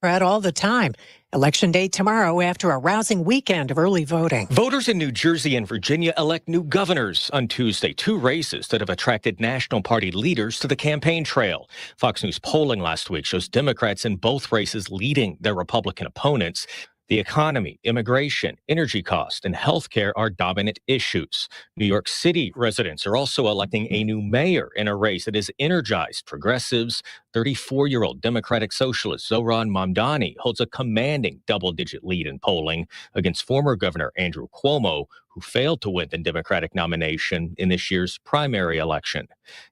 spread all the time. Election day tomorrow after a rousing weekend of early voting. Voters in New Jersey and Virginia elect new governors on Tuesday, two races that have attracted National Party leaders to the campaign trail. Fox News polling last week shows Democrats in both races leading their Republican opponents. The economy, immigration, energy cost, and health care are dominant issues. New York City residents are also electing a new mayor in a race that has energized progressives. 34-year-old Democratic Socialist Zohran Mamdani holds a commanding double-digit lead in polling against former Governor Andrew Cuomo, who failed to win the Democratic nomination in this year's primary election.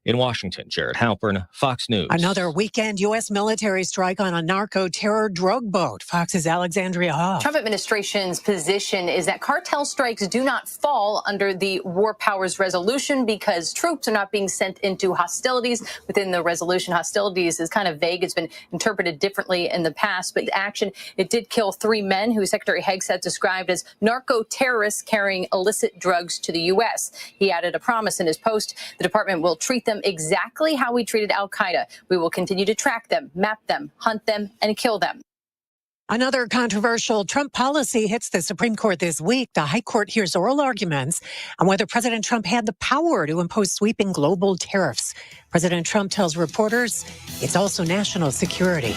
In Washington, Jared Halpern, Fox News. Another weekend U.S. military strike on a narco-terror drug boat. Fox's Alexandria Hoff. Trump administration's position is that cartel strikes do not fall under the War Powers Resolution because troops are not being sent into hostilities. Within the resolution, hostilities is kind of vague. It's been interpreted differently in the past, but the action, it did kill 3 men who Secretary Hegseth described as narco-terrorists carrying illicit drugs to the U.S. He added a promise in his post. The department will treat them exactly how we treated al-Qaeda. We will continue to track them, map them, hunt them, and kill them. Another controversial Trump policy hits the Supreme Court this week. The High Court hears oral arguments on whether President Trump had the power to impose sweeping global tariffs. President Trump tells reporters it's also national security.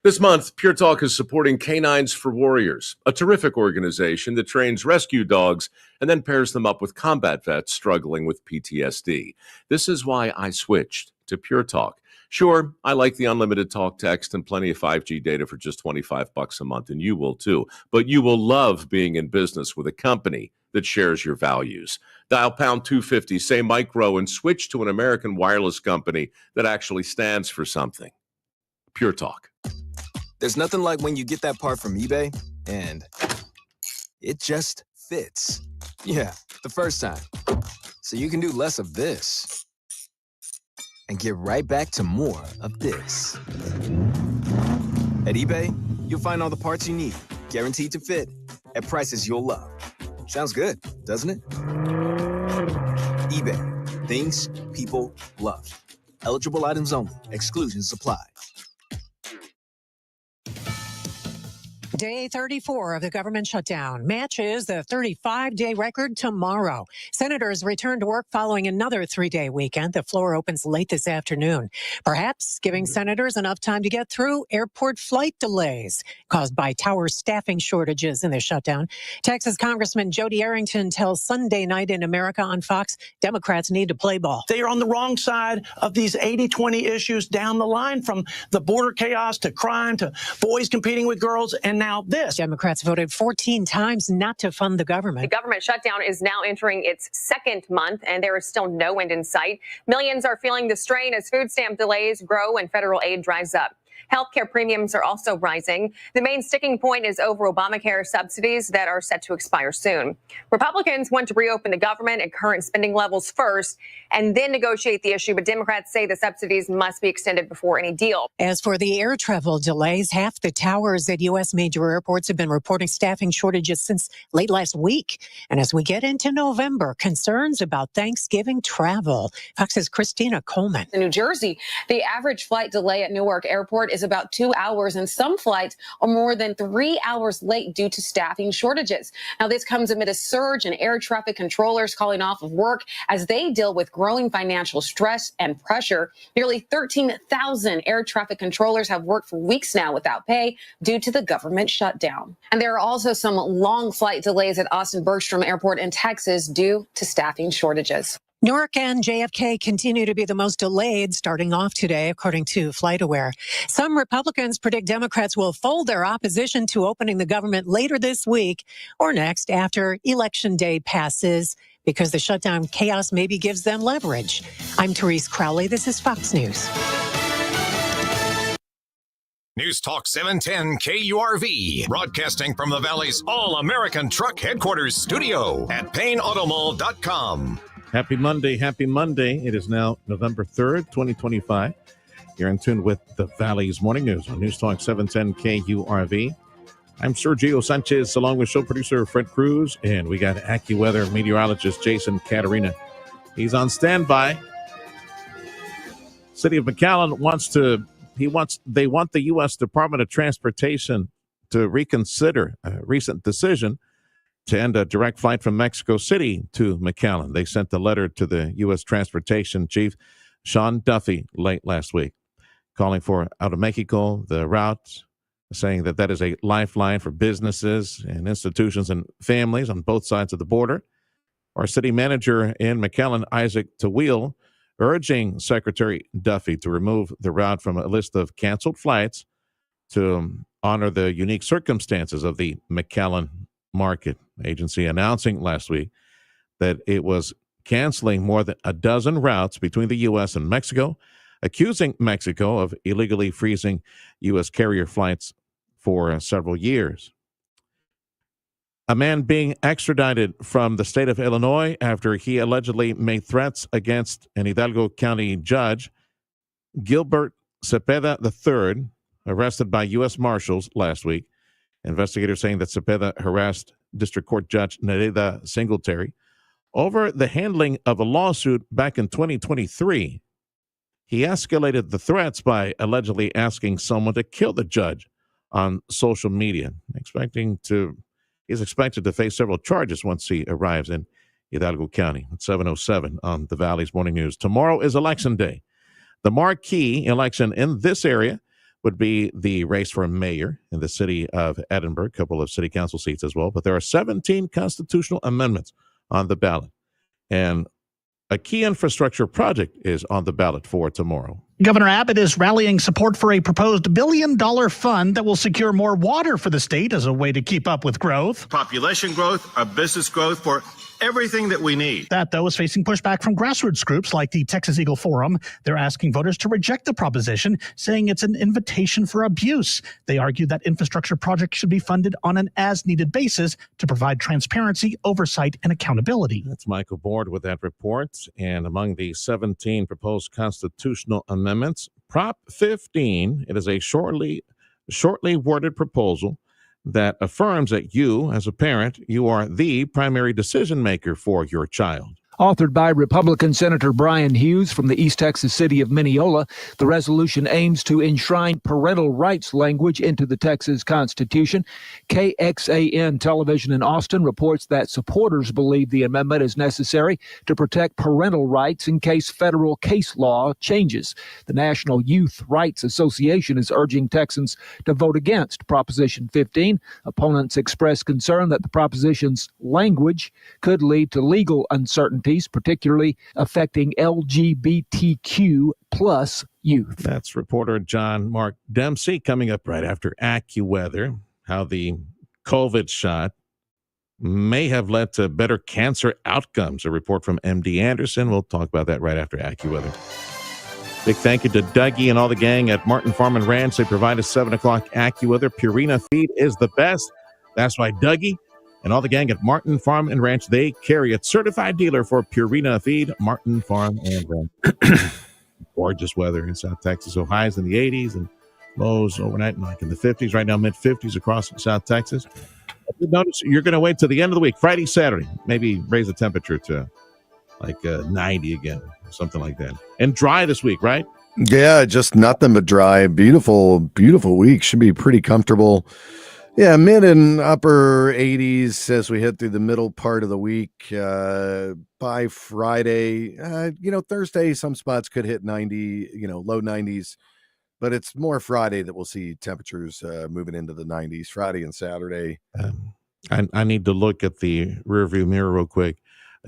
This month, Pure Talk is supporting Canines for Warriors, a terrific organization that trains rescue dogs and then pairs them up with combat vets struggling with PTSD. This is why I switched to Pure Talk. Sure, I like the unlimited talk, text, and plenty of 5G data for just $25 a month, and you will too. But you will love being in business with a company that shares your values. Dial pound 250, say micro, and switch to an American wireless company that actually stands for something. Pure Talk. There's nothing like when you get that part from eBay and it just fits. Yeah, the first time. So you can do less of this and get right back to more of this. At eBay, you'll find all the parts you need, guaranteed to fit, at prices you'll love. Sounds good, doesn't it? eBay, things people love. Eligible items only. Exclusions apply. Day 34 of the government shutdown matches the 35-day record tomorrow. Senators return to work following another 3-day weekend. The floor opens late this afternoon, perhaps giving senators enough time to get through airport flight delays caused by tower staffing shortages in the shutdown. Texas Congressman Jody Arrington tells Sunday Night in America on Fox, Democrats need to play ball. They are on the wrong side of these 80-20 issues down the line, from the border chaos to crime to boys competing with girls, and now this. Democrats voted 14 times not to fund the government. The government shutdown is now entering its second month, and there is still no end in sight. Millions are feeling the strain as food stamp delays grow and federal aid dries up. Healthcare premiums are also rising. The main sticking point is over Obamacare subsidies that are set to expire soon. Republicans want to reopen the government at current spending levels first and then negotiate the issue, but Democrats say the subsidies must be extended before any deal. As for the air travel delays, half the towers at U.S. major airports have been reporting staffing shortages since late last week. And as we get into November, concerns about Thanksgiving travel. Fox's Christina Coleman. In New Jersey, the average flight delay at Newark Airport is about 2 hours, and some flights are more than 3 hours late due to staffing shortages. Now, this comes amid a surge in air traffic controllers calling off of work as they deal with growing financial stress and pressure. Nearly 13,000 air traffic controllers have worked for weeks now without pay due to the government shutdown. And there are also some long flight delays at Austin Bergstrom Airport in Texas due to staffing shortages. Newark and JFK continue to be the most delayed starting off today, according to FlightAware. Some Republicans predict Democrats will fold their opposition to opening the government later this week or next after Election Day passes, because the shutdown chaos maybe gives them leverage. I'm Therese Crowley. This is Fox News. News Talk 710 KURV, broadcasting from the Valley's All-American Truck Headquarters studio at PayneAutomall.com. Happy Monday. Happy Monday. It is now November 3rd, 2025. You're in tune with the Valley's Morning News on News Talk 710 KURV. I'm Sergio Sanchez, along with show producer Fred Cruz, and we got AccuWeather meteorologist Jason Caterina. He's on standby. City of McAllen wants to They want the U.S. Department of Transportation to reconsider a recent decision to end a direct flight from Mexico City to McAllen. They sent a letter to the U.S. Transportation Chief Sean Duffy late last week, calling for out of Mexico the route, saying that is a lifeline for businesses and institutions and families on both sides of the border. Our city manager in McAllen, Isaac Tawil, urging Secretary Duffy to remove the route from a list of canceled flights to honor the unique circumstances of the McAllen market. Agency announcing last week that it was canceling more than a dozen routes between the U.S. and Mexico, accusing Mexico of illegally freezing U.S. carrier flights for several years. A man being extradited from the state of Illinois after he allegedly made threats against an Hidalgo County judge, Gilbert Cepeda III, arrested by U.S. Marshals last week. Investigators saying that Cepeda harassed District Court Judge Nereda Singletary over the handling of a lawsuit back in 2023. He escalated the threats by allegedly asking someone to kill the judge on social media, He's expected to face several charges once he arrives in Hidalgo County. At 7:07 on the Valley's Morning News. Tomorrow is Election Day. The marquee election in this area would be the race for mayor in the city of Edinburgh, a couple of city council seats as well. But there are 17 constitutional amendments on the ballot. And a key infrastructure project is on the ballot for tomorrow. Governor Abbott is rallying support for a proposed $1 billion fund that will secure more water for the state as a way to keep up with growth. Population growth, our business growth, for everything that we need. That, though, is facing pushback from grassroots groups like the Texas Eagle Forum. They're asking voters to reject the proposition, saying it's an invitation for abuse. They argue that infrastructure projects should be funded on an as-needed basis to provide transparency, oversight, and accountability. That's Michael Board with that report. And among the 17 proposed constitutional amendments, Prop 15, it is a shortly worded proposal that affirms that you, as a parent, you are the primary decision maker for your child. Authored by Republican Senator Brian Hughes from the East Texas city of Mineola, the resolution aims to enshrine parental rights language into the Texas Constitution. KXAN Television in Austin reports that supporters believe the amendment is necessary to protect parental rights in case federal case law changes. The National Youth Rights Association is urging Texans to vote against Proposition 15. Opponents express concern that the proposition's language could lead to legal uncertainty, particularly affecting LGBTQ plus youth. That's reporter John Mark Dempsey coming up right after AccuWeather, how the COVID shot may have led to better cancer outcomes. A report from MD Anderson. We'll talk about that right after AccuWeather. Big thank you to Dougie and all the gang at Martin Farm and Ranch. They provide us 7 o'clock AccuWeather. Purina Feed is the best. That's why Dougie and all the gang at Martin Farm and Ranch, they carry a certified dealer for Purina Feed, Martin Farm and Ranch. Gorgeous weather in South Texas. So highs in the 80s and lows overnight like in the 50s. Right now, mid-50s across South Texas. Notice you're going to wait till the end of the week, Friday, Saturday. Maybe raise the temperature to like 90 again, something like that. And dry this week, right? Yeah, just nothing but dry. Beautiful, beautiful week. Should be pretty comfortable. Yeah, mid and upper 80s as we head through the middle part of the week. By Friday, Thursday, some spots could hit 90, low 90s. But it's more Friday that we'll see temperatures moving into the 90s, Friday and Saturday. I need to look at the rearview mirror real quick.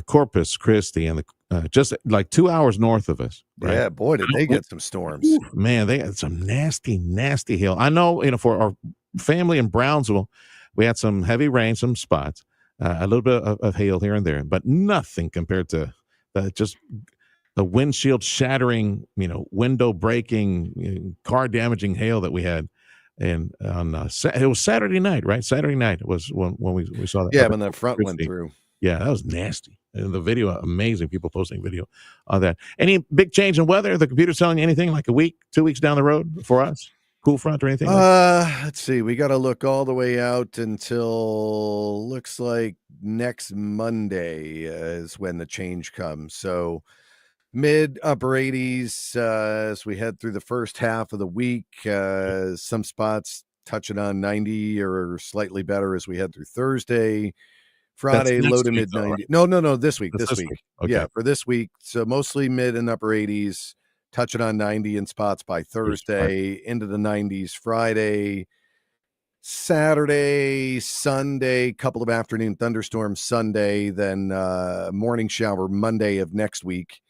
Corpus Christi and just like 2 hours north of us. Right? Yeah, boy, did they get some storms. Man, they had some nasty, nasty hail. I know, for our family in Brownsville, we had some heavy rain, some spots, a little bit of hail here and there, but nothing compared to just the windshield shattering, window breaking, car damaging hail that we had. And it was Saturday night, right? Saturday night was when we saw that. Yeah, when the front went through. Yeah, that was nasty. And the video, amazing. People posting video on that. Any big change in weather? The computer's telling you anything like a week, 2 weeks down the road for us? Cool front or anything? Let's see. We got to look all the way out until looks like next Monday is when the change comes. So mid upper 80s as we head through the first half of the week. Some spots touching on 90 or slightly better as we head through Thursday. Friday, low to mid 90s. No, this week. This week. Okay. Yeah, for this week. So mostly mid and upper 80s, touching on 90 in spots by Thursday, into the 90s Friday. Saturday, Sunday, couple of afternoon thunderstorms Sunday, then morning shower Monday of next week,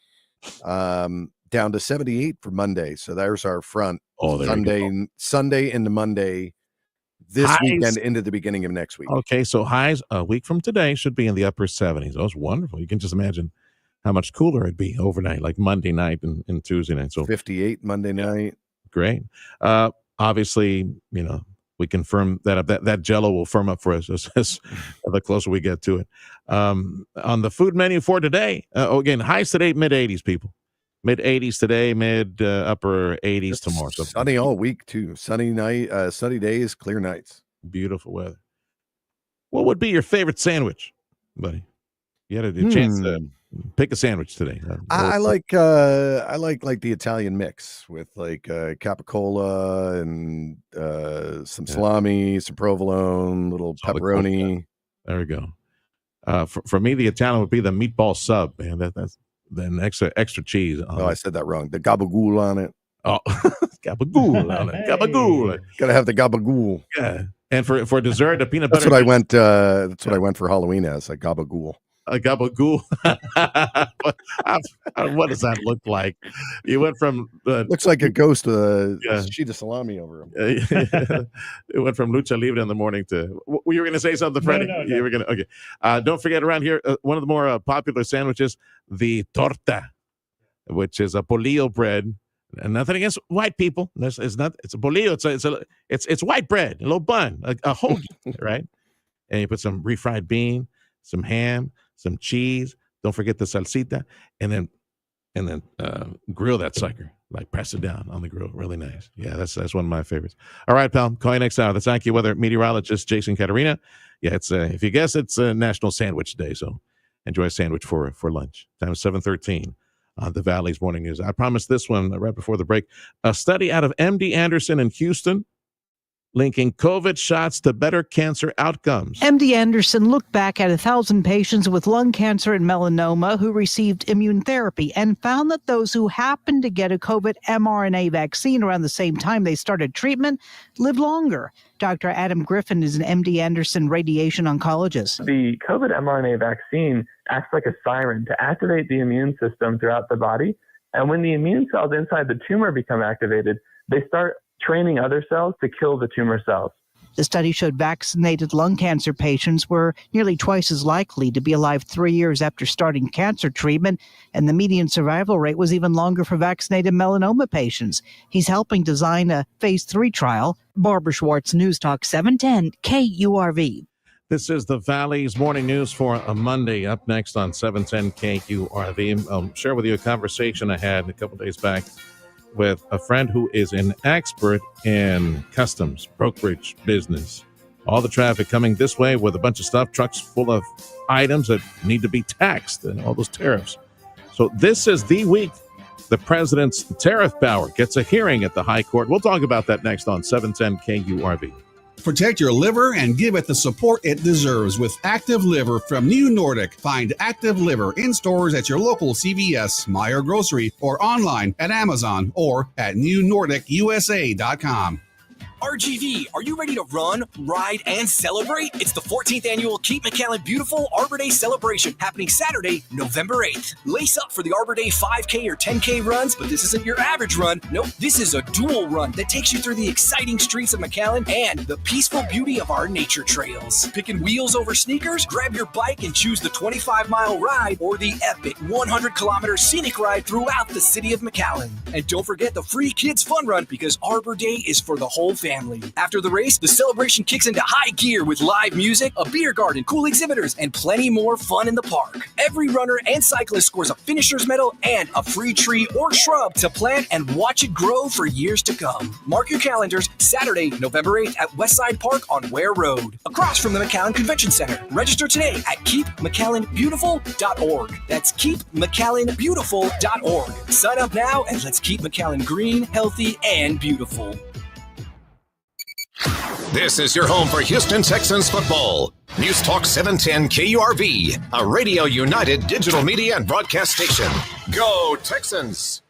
down to 78 for Monday. So there's our front. Sunday into Monday, this weekend into the beginning of next week. Okay, so highs a week from today should be in the upper 70s. That was wonderful. You can just imagine how much cooler it'd be overnight, like Monday night and Tuesday night. So 58 Monday night. Great. Obviously, we confirm that Jell-O will firm up for us as the closer we get to it. On the food menu for today, again, highs today, mid 80s, people. Mid 80s today, mid upper 80s tomorrow. So sunny all week too. Sunny night, sunny days, clear nights. Beautiful weather. What would be your favorite sandwich, buddy? You had a chance to pick a sandwich today. I like the Italian mix with like capicola and some salami, some provolone, little pepperoni. There we go. For me, the Italian would be the meatball sub, man. That's then extra cheese. I said that wrong. The gabagool on it. Oh, gabagool on it. Gabagool. Gotta have the gabagool. Yeah. And for dessert, the peanut butter. That's what I went. That's what I went for Halloween as a gabagool. A gabagool. What does that look like? You went from looks like a ghost with a sheet of salami over him. It went from lucha libre in the morning to. You were going to say something, Freddie? No. You were going to. Okay. Don't forget around here one of the more popular sandwiches, the torta, which is a bolillo bread. And nothing against white people. It's not. It's a bolillo. It's white bread, a little bun, a hoagie, right? And you put some refried bean, some ham, some cheese. Don't forget the salsita, and then grill that sucker. Like press it down on the grill, really nice. Yeah, that's one of my favorites. All right, pal. Call you next hour. That's AccuWeather meteorologist Jason Caterina. Yeah, it's if you guess, it's National Sandwich Day. So enjoy a sandwich for lunch. Time is 7:13 on the Valley's Morning News. I promised this one right before the break. A study out of MD Anderson in Houston linking COVID shots to better cancer outcomes. MD Anderson looked back at 1,000 patients with lung cancer and melanoma who received immune therapy and found that those who happened to get a COVID mRNA vaccine around the same time they started treatment lived longer. Dr. Adam Griffin is an MD Anderson radiation oncologist. The COVID mRNA vaccine acts like a siren to activate the immune system throughout the body. And when the immune cells inside the tumor become activated, they start training other cells to kill the tumor cells. The study showed vaccinated lung cancer patients were nearly twice as likely to be alive 3 years after starting cancer treatment, and the median survival rate was even longer for vaccinated melanoma patients. He's helping design a phase 3 trial. Barbara Schwartz, News Talk 710 KURV. This is the Valley's Morning News for a Monday. Up next on 710 KURV. I'll share with you a conversation I had a couple days back with a friend who is an expert in customs, brokerage business. All the traffic coming this way with a bunch of stuff, trucks full of items that need to be taxed and all those tariffs. So this is the week the president's tariff power gets a hearing at the high court. We'll talk about that next on 710 KURV. Protect your liver and give it the support it deserves with Active Liver from New Nordic. Find Active Liver in stores at your local CVS, Meijer Grocery, or online at Amazon or at newnordicusa.com. RGV, are you ready to run, ride, and celebrate? It's the 14th annual Keep McAllen Beautiful Arbor Day celebration happening Saturday, November 8th. Lace up for the Arbor Day 5K or 10K runs, but this isn't your average run. Nope, this is a dual run that takes you through the exciting streets of McAllen and the peaceful beauty of our nature trails. Picking wheels over sneakers? Grab your bike and choose the 25-mile ride or the epic 100-kilometer scenic ride throughout the city of McAllen. And don't forget the free kids fun run because Arbor Day is for the whole family. family. After the race, the celebration kicks into high gear with live music, a beer garden, cool exhibitors, and plenty more fun in the park. Every runner and cyclist scores a finisher's medal and a free tree or shrub to plant and watch it grow for years to come. Mark your calendars, Saturday, November 8th at Westside Park on Ware Road, across from the McAllen Convention Center. Register today at keepmcallenbeautiful.org. That's keepmcallenbeautiful.org. Sign up now and let's keep McAllen green, healthy, and beautiful. This is your home for Houston Texans football. News Talk 710 KURV, a Radio United digital media and broadcast station. Go Texans!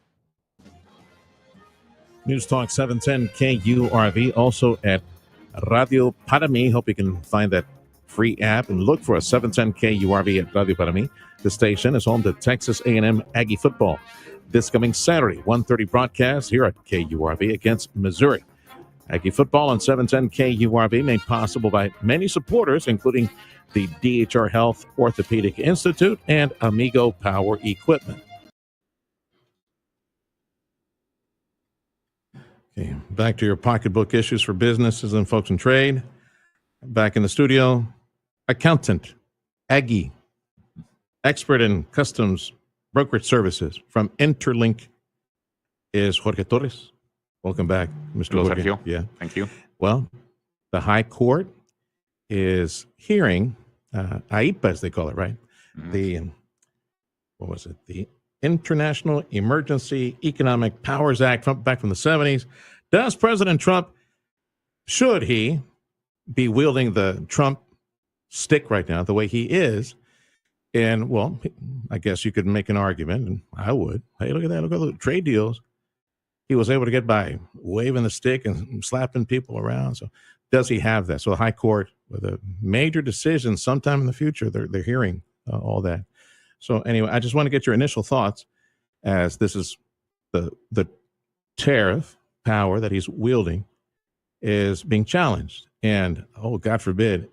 News Talk 710 KURV, also at Radio Para Mi. Hope you can find that free app and look for a 710 KURV at Radio Para Mi. The station is home to Texas A&M Aggie football. This coming Saturday, 1:30 broadcast here at KURV against Missouri. Aggie football on 710 KURV made possible by many supporters, including the DHR Health Orthopedic Institute and Amigo Power Equipment. Okay, back to your pocketbook issues for businesses and folks in trade. Back in the studio, accountant, Aggie, expert in customs brokerage services from Interlink is Jorge Torres. Welcome back, Mr. Hello, Jorge. Sergio. Yeah. Thank you. Well, the High Court is hearing AIPA, as they call it, right? The, what was it? The International Emergency Economic Powers Act back from the 70s. Does President Trump, should he be wielding the Trump stick right now the way he is? And, well, I guess you could make an argument, and I would. Hey, look at that. Look at the trade deals he was able to get by waving the stick and slapping people around. So does he have that? So the High Court, with a major decision sometime in the future, they're hearing all that. So anyway, I just want to get your initial thoughts, as this is the tariff power that he's wielding is being challenged. And, oh, God forbid,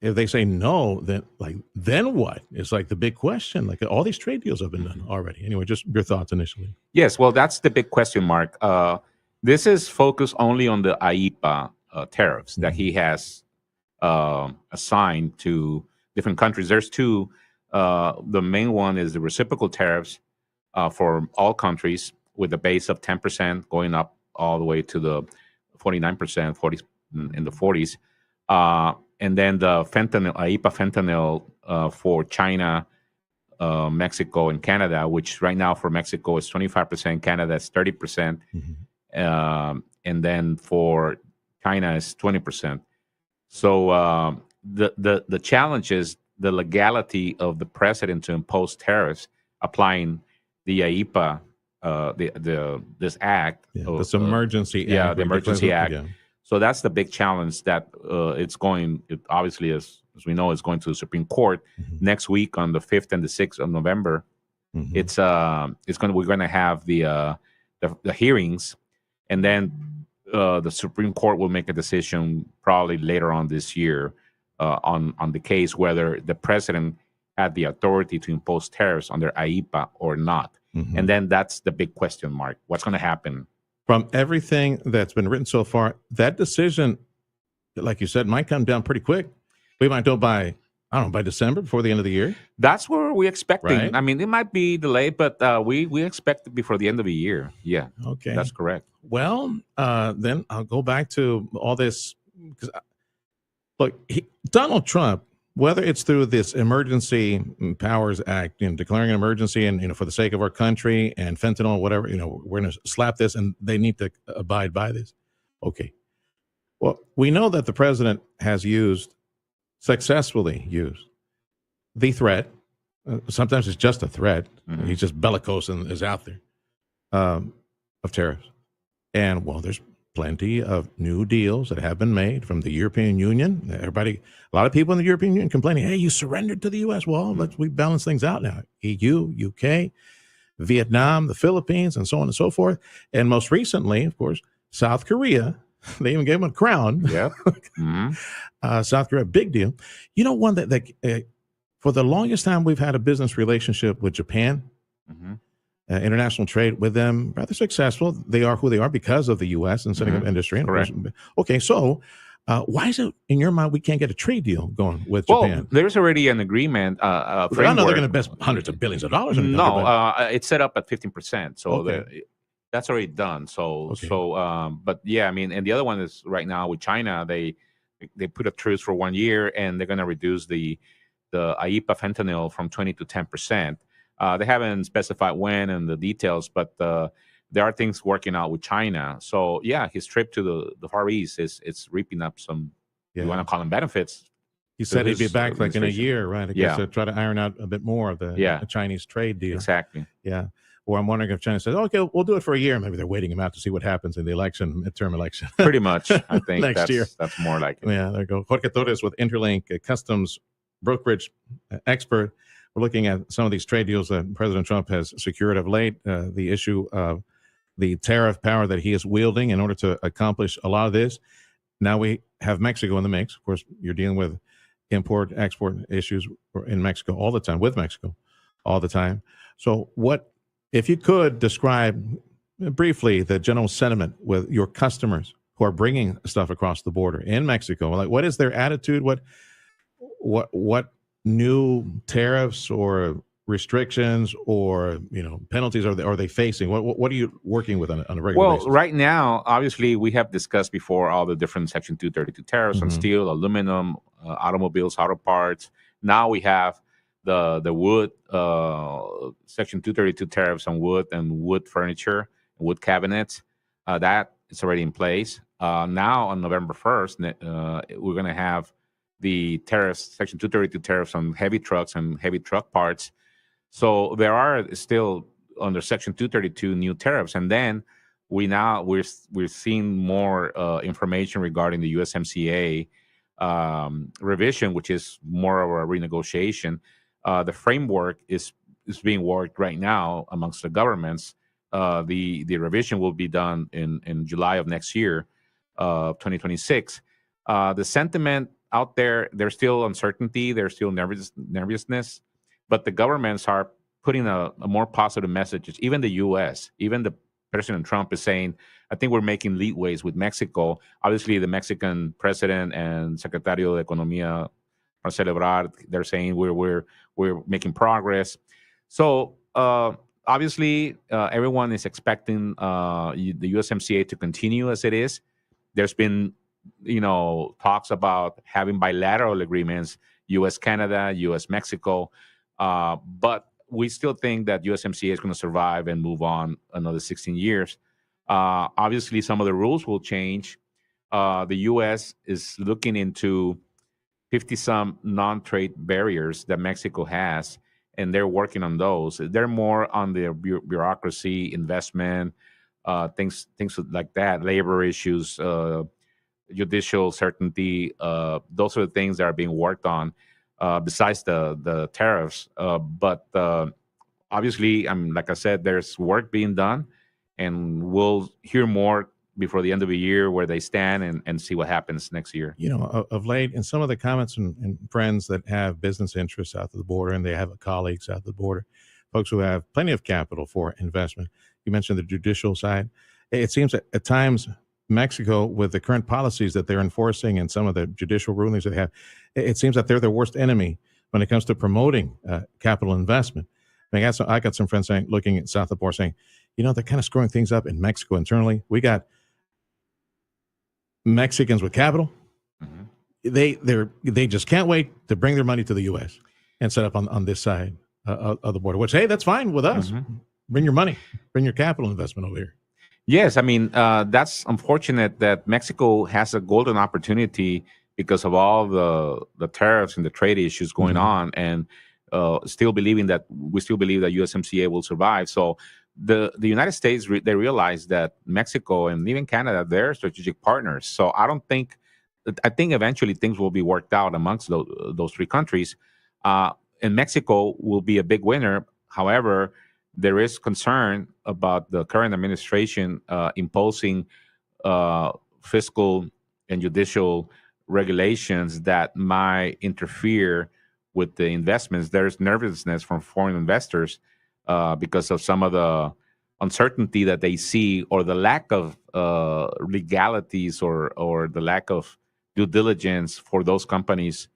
if they say no, then what? It's like the big question. Like, all these trade deals have been done already. Anyway, just your thoughts initially. Yes, well, that's the big question mark. This is focused only on the AIPA tariffs that he has assigned to different countries. There's two. The main one is the reciprocal tariffs for all countries, with a base of 10% going up all the way to the 49%, 40 in the 40s. And then the fentanyl, AIPA fentanyl for China, Mexico, and Canada, which right now for Mexico is 25%, Canada is 30%, and then for China is 20%. So the challenge is the legality of the president to impose tariffs applying the AIPA, this act. Yeah, this emergency act. Yeah, the emergency act. Yeah. So that's the big challenge that obviously, as we know, is going to the Supreme Court next week on the 5th and the 6th of November. We're going to have the hearings, and then the Supreme Court will make a decision probably later on this year on the case whether the president had the authority to impose tariffs under AIPA or not. And then that's the big question mark. What's going to happen? From everything that's been written so far, that decision, like you said, might come down pretty quick. We might know by December, before the end of the year. That's where we're expecting. Right? I mean, it might be delayed, but we expect it before the end of the year. Yeah. Okay. That's correct. Well, then I'll go back to all this. Because, look, Donald Trump, whether it's through this Emergency Powers Act, declaring an emergency and, for the sake of our country, and fentanyl, whatever, we're going to slap this and they need to abide by this. Okay. Well, we know that the president has successfully used the threat. Sometimes it's just a threat. He's just bellicose and is out there of tariffs. And, well, there's plenty of new deals that have been made from the European Union. A lot of people in the European Union complaining, hey, you surrendered to the U.S. Well, we balance things out now. EU, UK, Vietnam, the Philippines, and so on and so forth. And most recently, of course, South Korea. They even gave him a crown. Yeah. South Korea, big deal. One that for the longest time we've had a business relationship with Japan. international trade with them rather successful. They are who they are because of the U.S. and setting up industry. And of course, okay, so why is it in your mind we can't get a trade deal going with Japan? Well, there's already an agreement. I know they're going to invest hundreds of billions of dollars in it. No, it's set up at 15%. So Okay. that's already done. But yeah, I mean, and the other one is right now with China. They put a truce for 1 year, and they're going to reduce the IEPA fentanyl from 20 to 10%. They haven't specified when and the details, but there are things working out with China. So yeah, his trip to the Far East it's reaping up some, you want to call them benefits. He said he'd be back like in a year, right? I guess Yeah. to try to iron out a bit more of the Chinese trade deal. Exactly. Yeah. Or I'm wondering if China says, okay, we'll do it for a year. Maybe they're waiting him out to see what happens in the midterm election. Pretty much, I think next year. That's more like it. Yeah, there you go. Jorge Torres with Interlink, a customs brokerage expert. We're looking at some of these trade deals that President Trump has secured of late, the issue of the tariff power that he is wielding in order to accomplish a lot of this. Now we have Mexico in the mix. Of course, you're dealing with import, export issues in Mexico all the time, with Mexico all the time. So what, if you could describe briefly the general sentiment with your customers who are bringing stuff across the border in Mexico, like what is their attitude? What new tariffs or restrictions or penalties are they facing? What are you working with on a regular basis? Well, right now, obviously, we have discussed before all the different Section 232 tariffs on steel, aluminum, automobiles, auto parts. Now we have the wood Section 232 tariffs on wood and wood furniture, wood cabinets. That is already in place. Now on November 1st, we're going to have the tariffs, Section 232 tariffs on heavy trucks and heavy truck parts. So there are still under Section 232 new tariffs, and then we're seeing more information regarding the USMCA revision, which is more of a renegotiation. The framework is being worked right now amongst the governments. The revision will be done in July of next year, 2026. The sentiment out there's still uncertainty, there's still nervousness, but the governments are putting a more positive message. Even the U.S., even the President Trump is saying, I think we're making leadways with Mexico. Obviously, the Mexican president and Secretario de Economía, Marcelo Ebrard, they're saying we're making progress. So obviously, everyone is expecting the USMCA to continue as it is. There's been talks about having bilateral agreements, U.S.-Canada, U.S.-Mexico, but we still think that USMCA is going to survive and move on another 16 years. Obviously, some of the rules will change. The U.S. is looking into 50-some non-trade barriers that Mexico has, and they're working on those. They're more on the bureaucracy, investment, things like that, labor issues, judicial certainty. Those are the things that are being worked on besides the tariffs. But obviously, like I said, there's work being done, and we'll hear more before the end of the year where they stand and see what happens next year. Of late, and some of the comments and friends that have business interests out of the border, and they have colleagues out of the border, folks who have plenty of capital for investment. You mentioned the judicial side. It seems that at times Mexico, with the current policies that they're enforcing and some of the judicial rulings they have, it seems that they're their worst enemy when it comes to promoting capital investment. I got some friends saying, looking at south of the border, saying, they're kind of screwing things up in Mexico internally. We got Mexicans with capital. They just can't wait to bring their money to the U.S. and set up on this side of the border. Which, hey, that's fine with us. Bring your money, bring your capital investment over here. Yes, I mean, that's unfortunate that Mexico has a golden opportunity because of all the tariffs and the trade issues going on, and we still believe that USMCA will survive. So the United States, they realize that Mexico and even Canada, they're strategic partners. So I think eventually things will be worked out amongst those three countries. And Mexico will be a big winner. However, there is concern about the current administration imposing fiscal and judicial regulations that might interfere with the investments. There's nervousness from foreign investors because of some of the uncertainty that they see, or the lack of legalities, or the lack of due diligence for those companies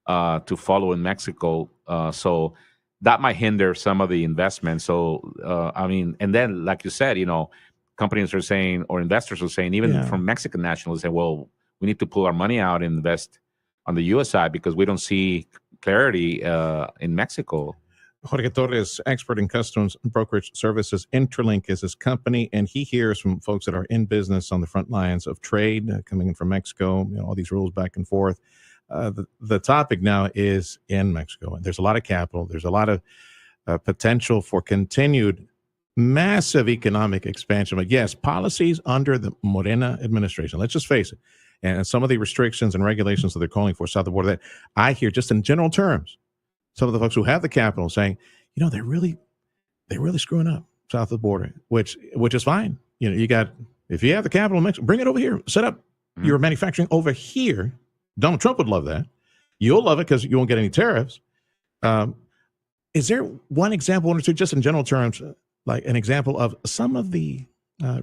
to follow in Mexico. So that might hinder some of the investment. So, I mean, and then, like you said, companies are saying, or investors are saying, even from Mexican nationals, say, well, we need to pull our money out and invest on the U.S. side because we don't see clarity in Mexico. Jorge Torres, expert in customs brokerage services. Interlink is his company, and he hears from folks that are in business on the front lines of trade coming in from Mexico, all these rules back and forth. The topic now is in Mexico, and there's a lot of capital. There's a lot of potential for continued massive economic expansion. But yes, policies under the Morena administration, let's just face it, and some of the restrictions and regulations that they're calling for south of the border, that I hear just in general terms, some of the folks who have the capital saying, they're really screwing up south of the border, which is fine. You got, if you have the capital in Mexico, bring it over here, set up your manufacturing over here. Donald Trump would love that. You'll love it because you won't get any tariffs. Is there one example, one or two, just in general terms, like an example of some of the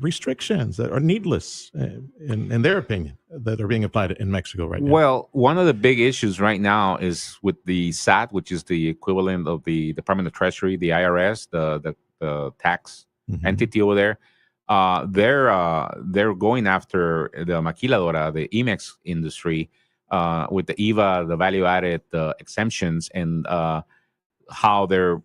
restrictions that are needless, in their opinion, that are being applied in Mexico right now? Well, one of the big issues right now is with the SAT, which is the equivalent of the Department of Treasury, the IRS, the tax entity over there. They're going after the maquiladora, the IMEX industry, with the IVA, the value-added exemptions, and how they're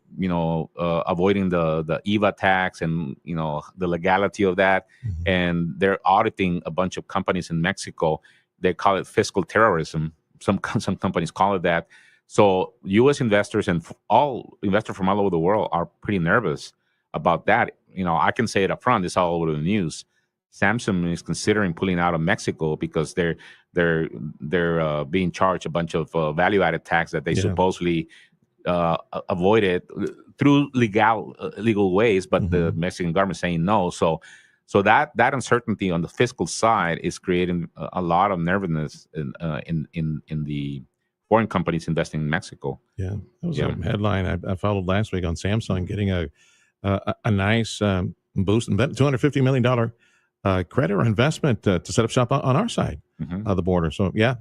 avoiding the IVA tax and the legality of that, and they're auditing a bunch of companies in Mexico. They call it fiscal terrorism. Some companies call it that. So U.S. investors and all investors from all over the world are pretty nervous about that. I can say it up front. It's all over the news. Samsung is considering pulling out of Mexico because they're being charged a bunch of value-added tax that they supposedly avoided through legal ways, but the Mexican government saying no. So that uncertainty on the fiscal side is creating a lot of nervousness in the foreign companies investing in Mexico. Yeah, that was a headline I followed last week on Samsung getting a nice boost, $250 million credit or investment to set up shop on our side of the border. So yeah,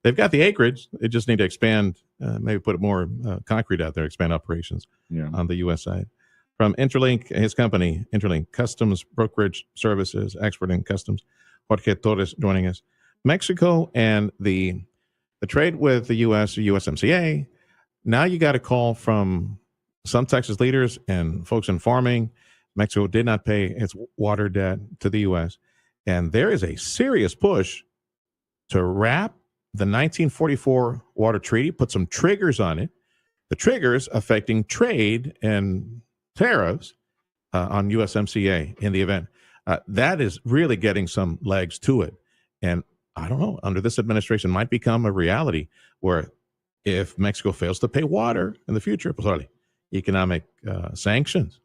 they've got the acreage. They just need to expand, maybe put more concrete out there, expand operations on the U.S. side. From Interlink, his company, Interlink Customs Brokerage Services, expert in customs, Jorge Torres joining us. Mexico and the trade with the U.S., USMCA. Now you got a call from some Texas leaders and folks in farming. Mexico did not pay its water debt to the U.S., and there is a serious push to wrap the 1944 water treaty, put some triggers on it, the triggers affecting trade and tariffs on USMCA in the event. That is really getting some legs to it. And I don't know, under this administration might become a reality where if Mexico fails to pay water in the future, economic sanctions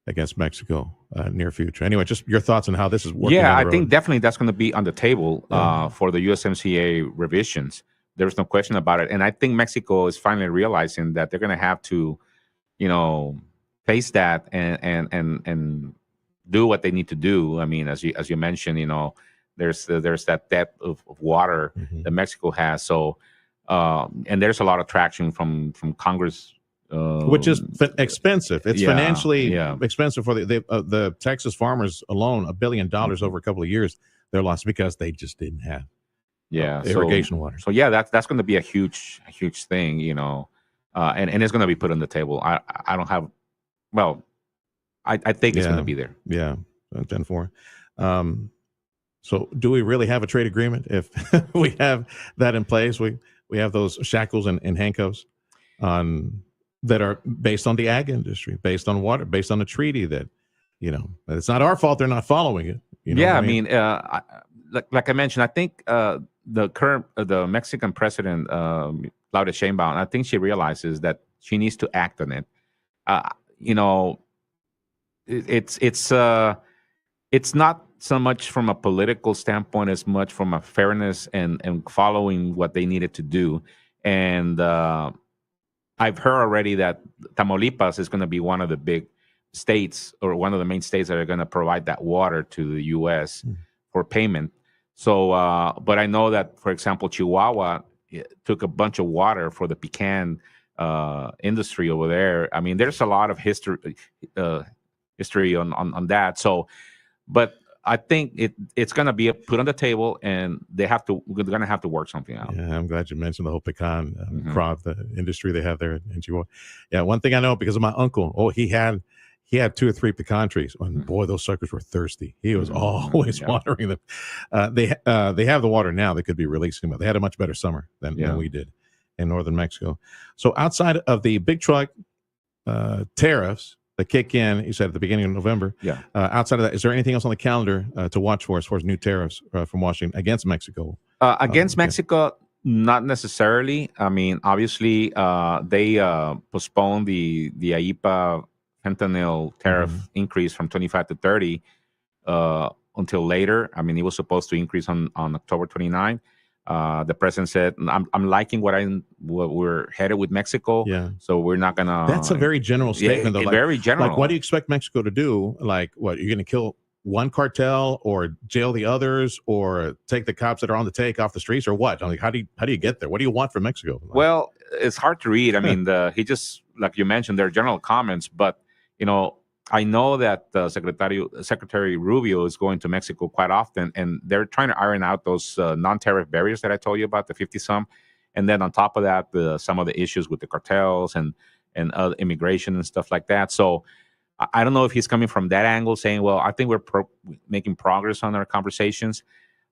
against Mexico near future. Anyway, just your thoughts on how this is working. Yeah, I think definitely that's going to be on the table for the USMCA revisions. There's no question about it. And I think Mexico is finally realizing that they're going to have to, face that and do what they need to do. I mean, as you mentioned, there's that depth of water that Mexico has. So, and there's a lot of traction from Congress. Which is expensive. It's financially expensive for the Texas farmers alone. $1 billion over a couple of years they're lost because they just didn't have irrigation water. So that's going to be a huge thing, and it's going to be put on the table. I don't have, I think it's going to be there. Yeah, 10-4. So do we really have a trade agreement if we have that in place? We have those shackles and handcuffs on that are based on the ag industry, based on water, based on a treaty that, it's not our fault they're not following it. I mean, like I mentioned, I think the Mexican president, Claudia Sheinbaum, I think she realizes that she needs to act on it. It's not so much from a political standpoint as much from a fairness and following what they needed to do. And I've heard already that Tamaulipas is going to be one of the big states or one of the main states that are going to provide that water to the U.S. for payment. So, but I know that, for example, Chihuahua took a bunch of water for the pecan industry over there. I mean, there's a lot of history on that. So, but I think it's going to be put on the table, and we're going to have to work something out. Yeah, I'm glad you mentioned the whole pecan crop, the industry they have there in Chihuahua. Yeah, one thing I know because of my uncle. He had 2 or 3 pecan trees, and boy, those suckers were thirsty. He was always watering them. They have the water now; they could be releasing them. They had a much better summer than we did in northern Mexico. So outside of the big truck tariffs that kick in, you said at the beginning of November. Yeah. Outside of that, is there anything else on the calendar to watch for as far as new tariffs from Washington against Mexico? Against Mexico, not necessarily. I mean, obviously, they postponed the IEPA fentanyl tariff increase from 25 to 30 until later. I mean, it was supposed to increase on October 29. The president said, "I'm liking what we're headed with Mexico. Yeah. So we're not gonna." That's a very general statement, though. Very general. Like, what do you expect Mexico to do? Like, what, you're going to kill one cartel, or jail the others, or take the cops that are on the take off the streets, or what? Like, how do you get there? What do you want from Mexico? Well, it's hard to read. I mean, he just, like you mentioned, they're general comments, but I know that Secretary Rubio is going to Mexico quite often, and they're trying to iron out those non-tariff barriers that I told you about, the 50-some. And then on top of that, some of the issues with the cartels and immigration and stuff like that. So I don't know if he's coming from that angle, saying, well, I think we're making progress on our conversations.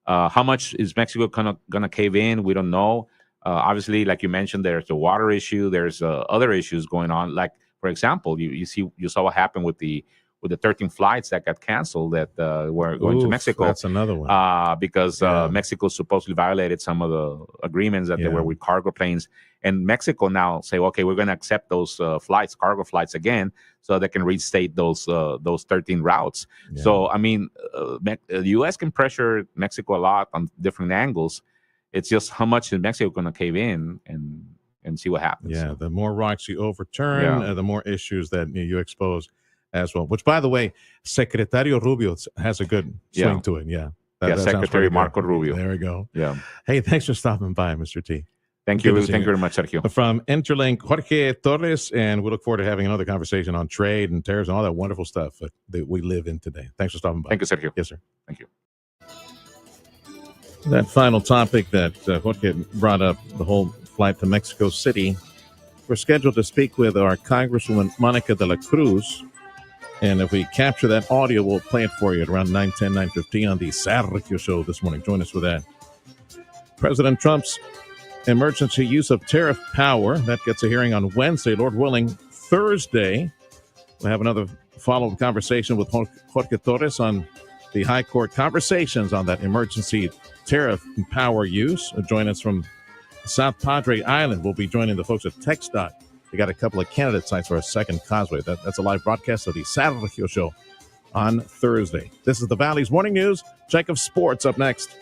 How much is Mexico going to cave in? We don't know. Obviously, like you mentioned, there's the water issue. There's other issues going on, like, for example, you saw what happened with the 13 flights that got canceled that were going to Mexico. That's another one. Because Mexico supposedly violated some of the agreements that they were with cargo planes, and Mexico now say, okay, we're going to accept those cargo flights again, so they can reinstate those 13 routes. Yeah. So I mean, the U.S. can pressure Mexico a lot on different angles. It's just how much is Mexico going to cave in and see what happens. Yeah, the more rocks you overturn, the more issues that you expose as well. Which, by the way, Secretario Rubio has a good swing to it. Yeah. That Secretary Marco Rubio. There we go. Yeah. Hey, thanks for stopping by, Mr. T. Thank you. Thank you very much, Sergio. From Interlink, Jorge Torres, and we look forward to having another conversation on trade and tariffs and all that wonderful stuff that we live in today. Thanks for stopping by. Thank you, Sergio. Yes, sir. Thank you. That final topic that Jorge brought up, the whole flight to Mexico City. We're scheduled to speak with our Congresswoman Monica de la Cruz. And if we capture that audio, we'll play it for you at around 9:10, 9:15 on the Sergio Show this morning. Join us for that. President Trump's emergency use of tariff power, that gets a hearing on Wednesday, Lord willing. Thursday, we'll have another follow-up conversation with Jorge Torres on the High Court conversations on that emergency tariff power use. Join us from South Padre Island. We'll be joining the folks at TxDOT. They got a couple of candidate sites for a second causeway. That's a live broadcast of the Sergio Show on Thursday. This is the Valley's Morning News. Check of sports up next.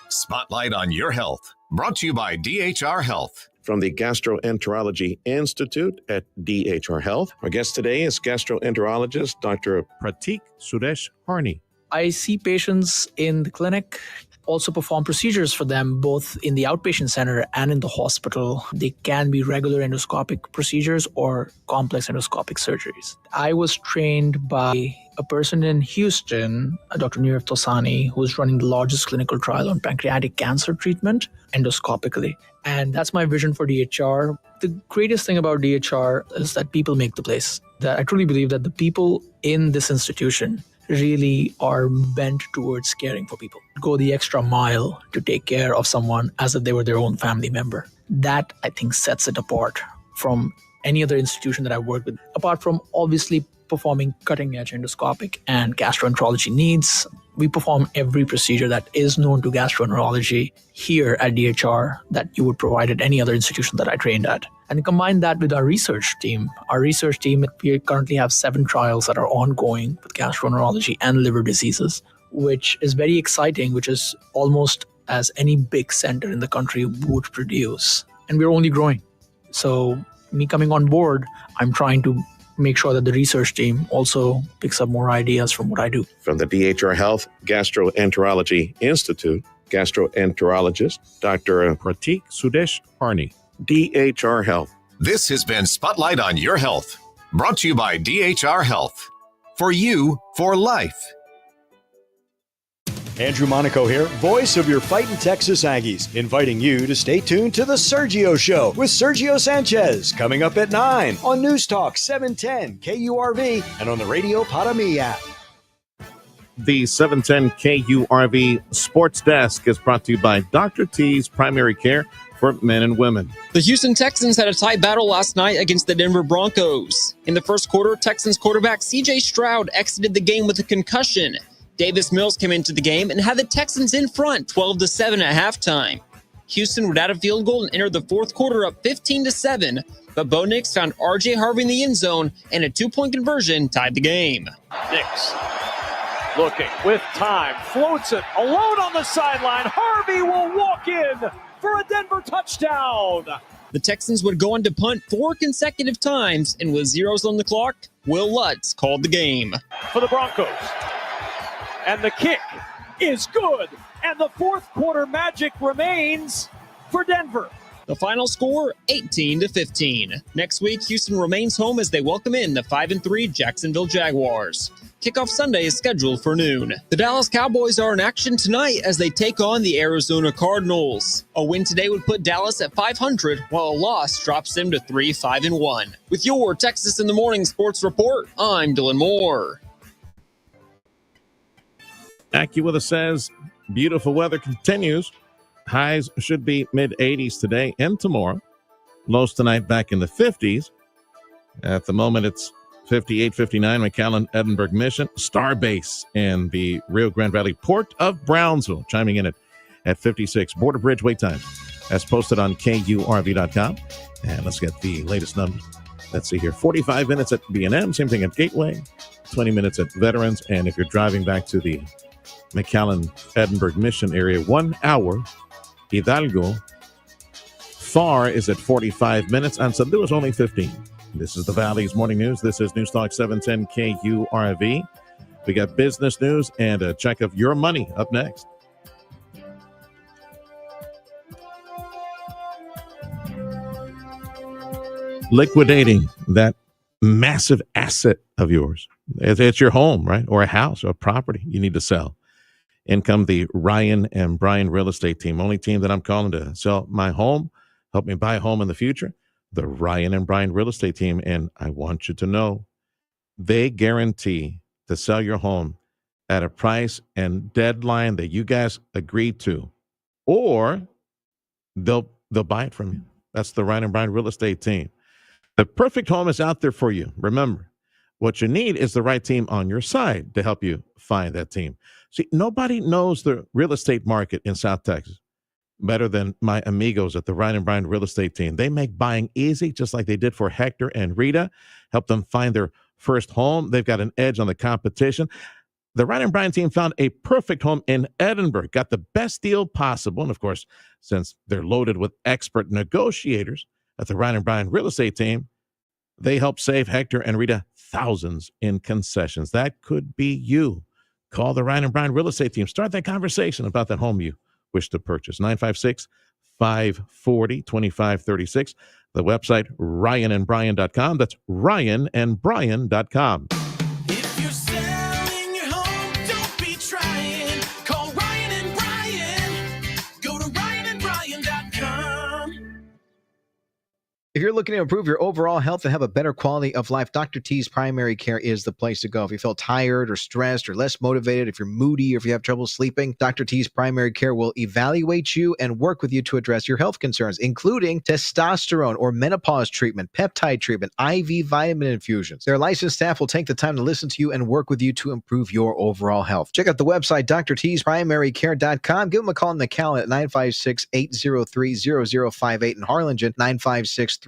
Spotlight on your health. Brought to you by DHR Health. From the Gastroenterology Institute at DHR Health. Our guest today is gastroenterologist Dr. Pratik Suresh Harney. I see patients in the clinic, also perform procedures for them both in the outpatient center and in the hospital. They can be regular endoscopic procedures or complex endoscopic surgeries. I was trained by a person in Houston, Dr. Nirav Tosani, who's running the largest clinical trial on pancreatic cancer treatment endoscopically. And that's my vision for DHR. The greatest thing about DHR is that people make the place. That I truly believe that the people in this institution really are bent towards caring for people. Go the extra mile to take care of someone as if they were their own family member. That, I think, sets it apart from any other institution that I've worked with, apart from obviously performing cutting-edge endoscopic and gastroenterology needs. We perform every procedure that is known to gastroenterology here at DHR that you would provide at any other institution that I trained at. And combine that with our research team. Our research team, we currently have 7 trials that are ongoing with gastroenterology and liver diseases, which is very exciting, which is almost as any big center in the country would produce. And we're only growing. So me coming on board, I'm trying to make sure that the research team also picks up more ideas from what I do. From the DHR Health Gastroenterology Institute, gastroenterologist Dr. Pratik Sudesh Parni. DHR Health. This has been Spotlight on Your Health, brought to you by DHR Health. For you, for life. Andrew Monaco here, voice of your Fightin' Texas Aggies, inviting you to stay tuned to The Sergio Show with Sergio Sanchez, coming up at 9 on News Talk 710 KURV and on the Radio Para Mi app. The 710 KURV Sports Desk is brought to you by Dr. T's Primary Care for Men and Women. The Houston Texans had a tight battle last night against the Denver Broncos. In the first quarter, Texans quarterback C.J. Stroud exited the game with a concussion. Davis Mills came into the game and had the Texans in front 12-7 at halftime. Houston would add a field goal and enter the fourth quarter up 15-7, but Bo Nix found R.J. Harvey in the end zone and a two-point conversion tied the game. Nix looking with time, floats it alone on the sideline. Harvey will walk in for a Denver touchdown. The Texans would go on to punt 4 consecutive times, and with zeros on the clock, Will Lutz called the game. For the Broncos. And the kick is good. And the fourth quarter magic remains for Denver. The final score, 18-15. Next week, Houston remains home as they welcome in the 5-3 Jacksonville Jaguars. Kickoff Sunday is scheduled for noon. The Dallas Cowboys are in action tonight as they take on the Arizona Cardinals. A win today would put Dallas at 500, while a loss drops them to 3-5-1. With your Texas in the Morning Sports Report, I'm Dylan Moore. AccuWeather says beautiful weather continues. Highs should be mid-80s today and tomorrow. Lows tonight back in the 50s. At the moment, it's 58, 59, McAllen, Edinburgh Mission, Starbase, and the Rio Grande Valley Port of Brownsville, chiming in at 56. Border Bridge wait time, as posted on KURV.com. And let's get the latest numbers. Let's see here. 45 minutes at B&M, same thing at Gateway, 20 minutes at Veterans, and if you're driving back to the McAllen, Edinburgh Mission area, 1 hour. Hidalgo, Far is at 45 minutes, and St. Louis only 15. This is the Valley's Morning News. This is News Talk 710 KURV. We got business news and a check of your money up next. Liquidating that massive asset of yours. It's your home, right? Or a house or a property you need to sell. In come the Ryan and Brian real estate team, only team that I'm calling to sell my home, help me buy a home in the future, the Ryan and Brian real estate team. And I want you to know, they guarantee to sell your home at a price and deadline that you guys agreed to, or they'll buy it from you. That's the Ryan and Brian real estate team. The perfect home is out there for you. Remember, what you need is the right team on your side to help you find that team. See, nobody knows the real estate market in South Texas better than my amigos at the Ryan and Brian real estate team. They make buying easy, just like they did for Hector and Rita, help them find their first home. They've got an edge on the competition. The Ryan and Brian team found a perfect home in Edinburgh, got the best deal possible. And of course, since they're loaded with expert negotiators at the Ryan and Brian real estate team, they help save Hector and Rita thousands in concessions. That could be you. Call the Ryan and Brian real estate team. Start that conversation about that home you wish to purchase. 956-540-2536. The website, ryanandbrian.com. That's ryanandbrian.com. If you're selling your home, don't be trying. Call Ryan and Brian. Go to ryanandbrian.com. If you're looking to improve your overall health and have a better quality of life, Dr. T's Primary Care is the place to go. If you feel tired or stressed or less motivated, if you're moody or if you have trouble sleeping, Dr. T's Primary Care will evaluate you and work with you to address your health concerns, including testosterone or menopause treatment, peptide treatment, IV vitamin infusions. Their licensed staff will take the time to listen to you and work with you to improve your overall health. Check out the website, drtsprimarycare.com. Give them a call in the McAllen at 956-803-0058 in Harlingen, 956-368-5247.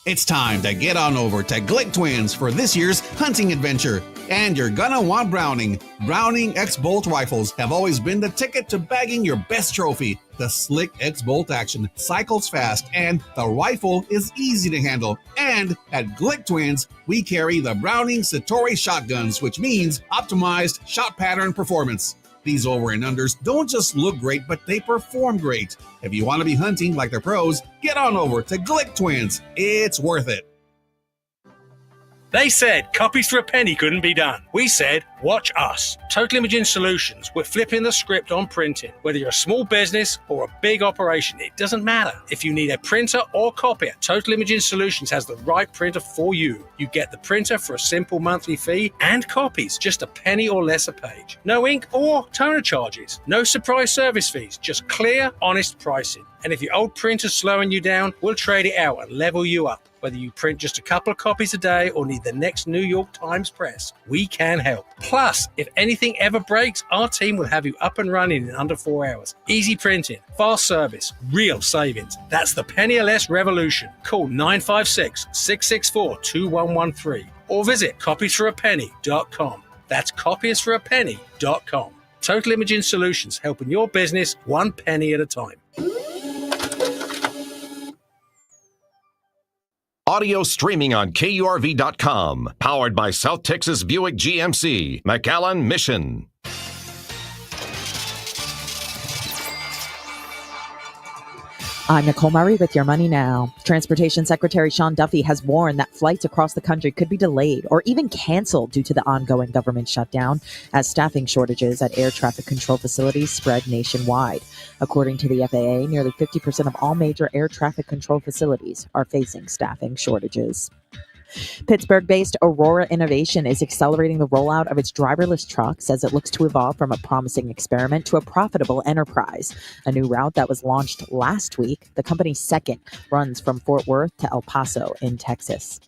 It's time to get on over to Glick Twins for this year's hunting adventure. And you're gonna want Browning. Browning X-Bolt rifles have always been the ticket to bagging your best trophy. The slick X-Bolt action cycles fast, and the rifle is easy to handle. And at Glick Twins, we carry the Browning Satori shotguns, which means optimized shot pattern performance. These over and unders don't just look great, but they perform great. If you want to be hunting like the pros, get on over to Glick Twins. It's worth it. They said copies for a penny couldn't be done. We said, watch us. Total Imaging Solutions. We're flipping the script on printing. Whether you're a small business or a big operation, it doesn't matter. If you need a printer or copier, Total Imaging Solutions has the right printer for you. You get the printer for a simple monthly fee and copies, just a penny or less a page. No ink or toner charges. No surprise service fees, just clear, honest pricing. And if your old printer's slowing you down, we'll trade it out and level you up. Whether you print just a couple of copies a day or need the next New York Times press, we can help. Plus, if anything ever breaks, our team will have you up and running in under 4 hours. Easy printing, fast service, real savings. That's the penny or less revolution. Call 956-664-2113 or visit copiesforapenny.com. That's copiesforapenny.com. Total Imaging Solutions, helping your business one penny at a time. Audio streaming on KURV.com. Powered by South Texas Buick GMC, McAllen Mission. I'm Nicole Murray with Your Money Now. Transportation Secretary Sean Duffy has warned that flights across the country could be delayed or even canceled due to the ongoing government shutdown as staffing shortages at air traffic control facilities spread nationwide. According to the FAA, nearly 50% of all major air traffic control facilities are facing staffing shortages. Pittsburgh-based Aurora Innovation is accelerating the rollout of its driverless trucks as it looks to evolve from a promising experiment to a profitable enterprise. A new route that was launched last week, the company's second, runs from Fort Worth to El Paso in Texas.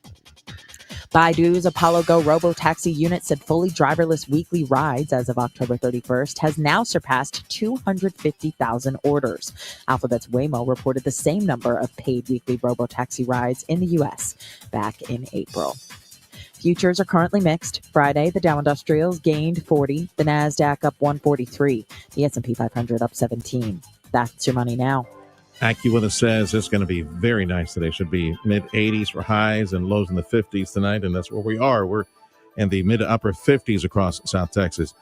Baidu's Apollo Go robo-taxi unit said fully driverless weekly rides as of October 31st has now surpassed 250,000 orders. Alphabet's Waymo reported the same number of paid weekly robo-taxi rides in the U.S. back in April. Futures are currently mixed. Friday, the Dow Industrials gained 40, the NASDAQ up 143, the S&P 500 up 17. That's Your Money Now. AccuWeather says it's going to be very nice today. Should be mid-80s for highs and lows in the 50s tonight, and that's where we are. We're in the mid to upper 50s across South Texas.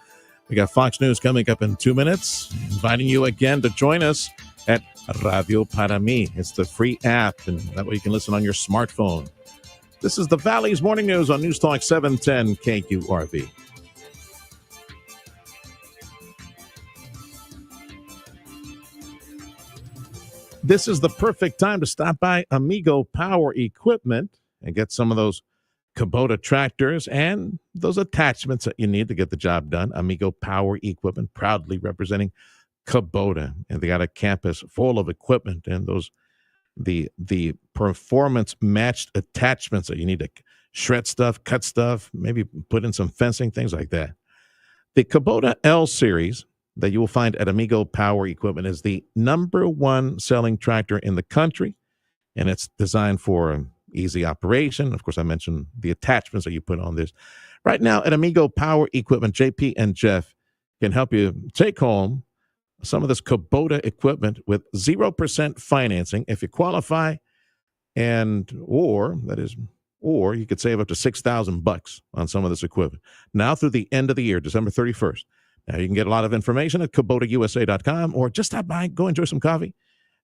We got Fox News coming up in 2 minutes. Inviting you again to join us at Radio Para Mi. It's the free app, and that way you can listen on your smartphone. This is the Valley's Morning News on News Talk 710 KURV. This is the perfect time to stop by Amigo Power Equipment and get some of those Kubota tractors and those attachments that you need to get the job done. Amigo Power Equipment, proudly representing Kubota, and they got a campus full of equipment and those the performance matched attachments that you need to shred stuff, cut stuff, maybe put in some fencing, things like that. The Kubota L Series that you will find at Amigo Power Equipment is the #1 selling tractor in the country, and it's designed for easy operation. Of course, I mentioned the attachments that you put on this. Right now at Amigo Power Equipment, JP and Jeff can help you take home some of this Kubota equipment with 0% financing if you qualify, or you could save up to $6,000 on some of this equipment. Now through the end of the year, December 31st. Now, you can get a lot of information at KubotaUSA.com or just stop by, go enjoy some coffee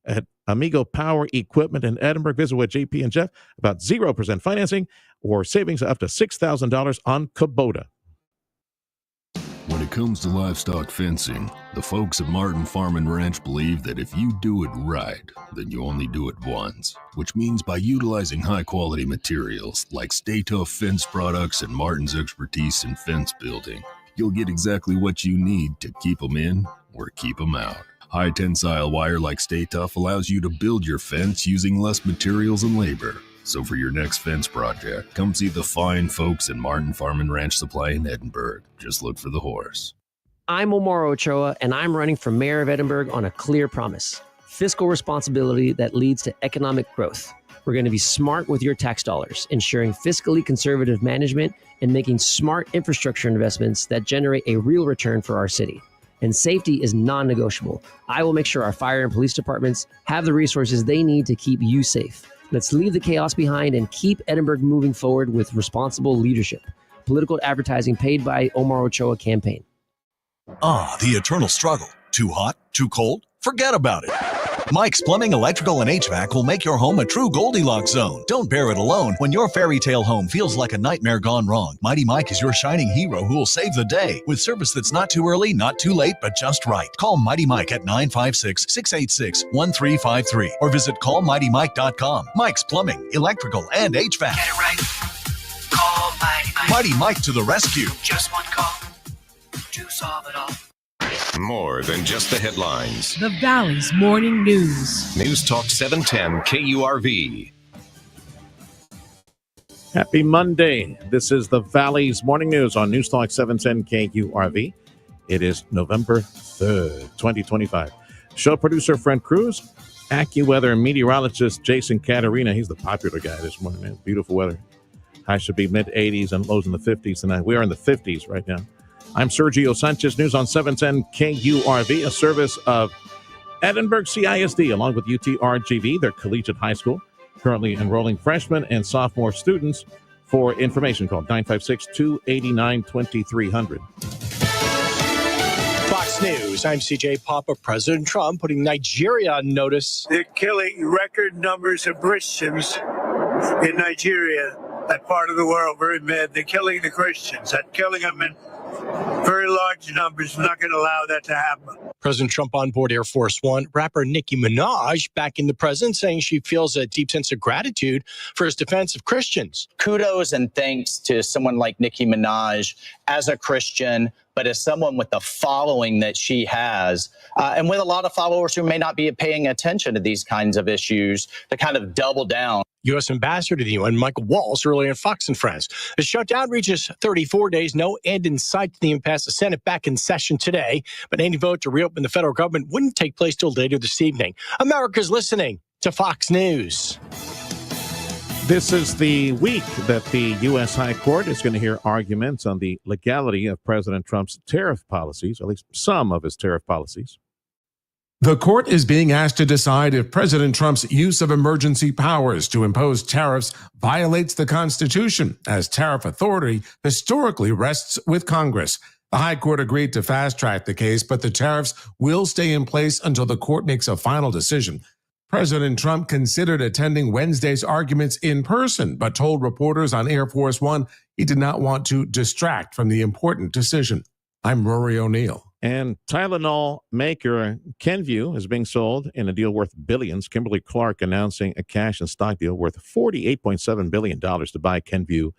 at Amigo Power Equipment in Edinburgh. Visit with JP and Jeff about 0% financing or savings up to $6,000 on Kubota. When it comes to livestock fencing, the folks at Martin Farm and Ranch believe that if you do it right, then you only do it once, which means by utilizing high-quality materials like Stay Tough fence products and Martin's expertise in fence building, you'll get exactly what you need to keep them in or keep them out. High tensile wire like Stay Tough allows you to build your fence using less materials and labor. So for your next fence project, come see the fine folks at Martin Farm and Ranch Supply in Edinburgh. Just look for the horse. I'm Omar Ochoa, and I'm running for mayor of Edinburgh on a clear promise: fiscal responsibility that leads to economic growth. We're going to be smart with your tax dollars, ensuring fiscally conservative management and making smart infrastructure investments that generate a real return for our city. And safety is non-negotiable. I will make sure our fire and police departments have the resources they need to keep you safe. Let's leave the chaos behind and keep Edinburgh moving forward with responsible leadership. Political advertising paid by Omar Ochoa campaign. Ah, the eternal struggle. Too hot? Too cold? Forget about it. Mike's Plumbing, Electrical, and HVAC will make your home a true Goldilocks zone. Don't bear it alone when your fairy tale home feels like a nightmare gone wrong. Mighty Mike is your shining hero who will save the day with service that's not too early, not too late, but just right. Call Mighty Mike at 956-686-1353 or visit callmightymike.com. Mike's Plumbing, Electrical, and HVAC. Get it right. Call Mighty Mike. Mighty Mike to the rescue. Just one call to solve it all. More than just the headlines. The Valley's Morning News. News Talk 710 KURV. Happy Monday. This is the Valley's Morning News on News Talk 710 KURV. It is November 3rd, 2025. Show producer Fred Cruz, AccuWeather meteorologist Jason Caterina. He's the popular guy this morning, man. Beautiful weather. High should be mid-80s and lows in the 50s tonight. We are in the 50s right now. I'm Sergio Sanchez, news on 710 KURV, a service of Edinburgh CISD, along with UTRGV, their collegiate high school, currently enrolling freshmen and sophomore students. For information, call 956-289-2300. Fox News, I'm CJ Papa. President Trump putting Nigeria on notice. They're killing record numbers of Christians in Nigeria, that part of the world, very bad. They're killing the Christians. They're killing them in very large numbers. We're not going to allow that to happen. President Trump on board Air Force One. Rapper Nicki Minaj backing the president, saying she feels a deep sense of gratitude for his defense of Christians. Kudos and thanks to someone like Nicki Minaj as a Christian, but as someone with the following that she has, and with a lot of followers who may not be paying attention to these kinds of issues, to kind of double down. U.S. Ambassador to the UN, Michael Waltz, earlier on Fox and Friends. The shutdown reaches 34 days, no end in sight to the impasse. The Senate back in session today, but any vote to reopen the federal government wouldn't take place till later this evening. America's listening to Fox News. This is the week that the U.S. High Court is going to hear arguments on the legality of President Trump's tariff policies, or at least some of his tariff policies. The court is being asked to decide if President Trump's use of emergency powers to impose tariffs violates the Constitution, as tariff authority historically rests with Congress. The High Court agreed to fast-track the case, but the tariffs will stay in place until the court makes a final decision. President Trump considered attending Wednesday's arguments in person, but told reporters on Air Force One he did not want to distract from the important decision. I'm Rory O'Neill. And Tylenol maker Kenvue is being sold in a deal worth billions. Kimberly-Clark announcing a cash and stock deal worth $48.7 billion to buy Kenvue.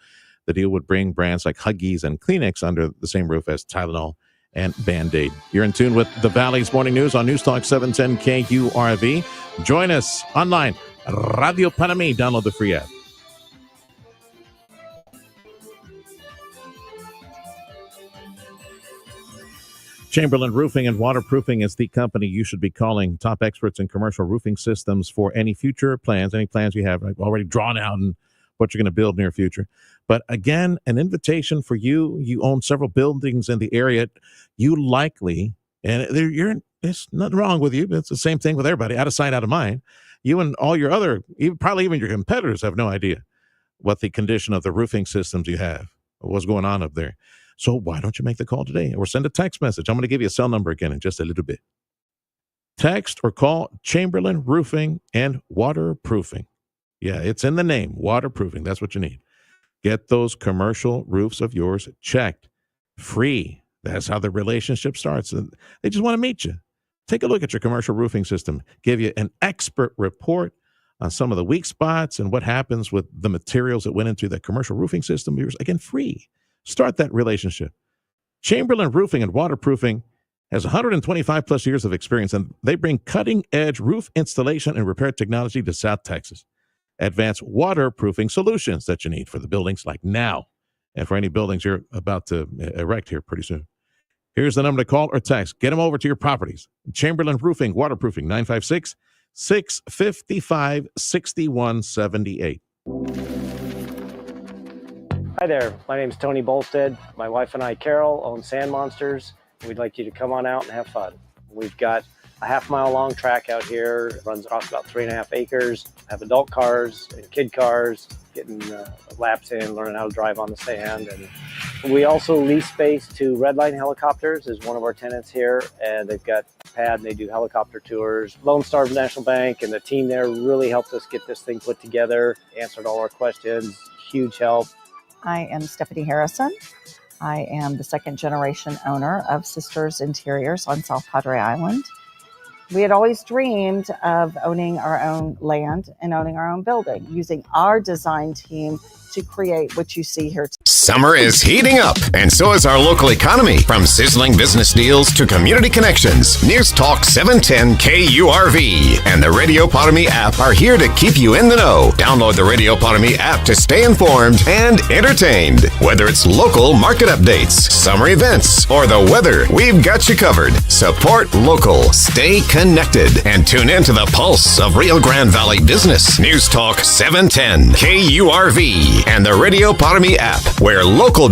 The deal would bring brands like Huggies and Kleenex under the same roof as Tylenol and Band-Aid. You're in tune with the Valley's Morning News on News Talk 710 KURV. Join us online, Radio Panamí. Download the free app. Chamberlain Roofing and Waterproofing is the company you should be calling. Top experts in commercial roofing systems for any future plans, any plans you have already drawn out and what you're going to build in your future. But again, an invitation for you. You own several buildings in the area. You likely, and there's nothing wrong with you, but it's the same thing with everybody. Out of sight, out of mind. You and all your other, probably even your competitors, have no idea what the condition of the roofing systems you have, or what's going on up there. So why don't you make the call today or send a text message? I'm going to give you a cell number again in just a little bit. Text or call Chamberlain Roofing and Waterproofing. Yeah, it's in the name, waterproofing. That's what you need. Get those commercial roofs of yours checked. Free. That's how the relationship starts. They just want to meet you. Take a look at your commercial roofing system. Give you an expert report on some of the weak spots and what happens with the materials that went into the commercial roofing system. Yours, again, free. Start that relationship. Chamberlain Roofing and Waterproofing has 125 plus years of experience, and they bring cutting-edge roof installation and repair technology to South Texas. Advanced waterproofing solutions that you need for the buildings like now and for any buildings you're about to erect here pretty soon. Here's the number to call or text. Get them over to your properties. Chamberlain Roofing, Waterproofing, 655-6178. Hi there, my name is Tony Bolstead. My wife and I, Carol, own Sand Monsters. We'd like you to come on out and have fun. We've got a half-mile long track out here. It runs across about 3.5 acres. Have adult cars and kid cars, getting laps in, learning how to drive on the sand. And we also lease space to Redline Helicopters is one of our tenants here, and they've got a pad and they do helicopter tours. Lone Star National Bank and the team there really helped us get this thing put together, answered all our questions, huge help. I am Stephanie Harrison. I am the second generation owner of Sisters Interiors on South Padre Island. We had always dreamed of owning our own land and owning our own building, using our design team to create what you see here. Summer is heating up, and so is our local economy. From sizzling business deals to community connections, News Talk 710 KURV and the Radio Potami app are here to keep you in the know. Download the Radio Potami app to stay informed and entertained. Whether it's local market updates, summer events, or the weather, we've got you covered. Support local, stay connected, and tune in to the pulse of Rio Grande Valley business. News Talk 710 KURV and the Radio Potami app, where local business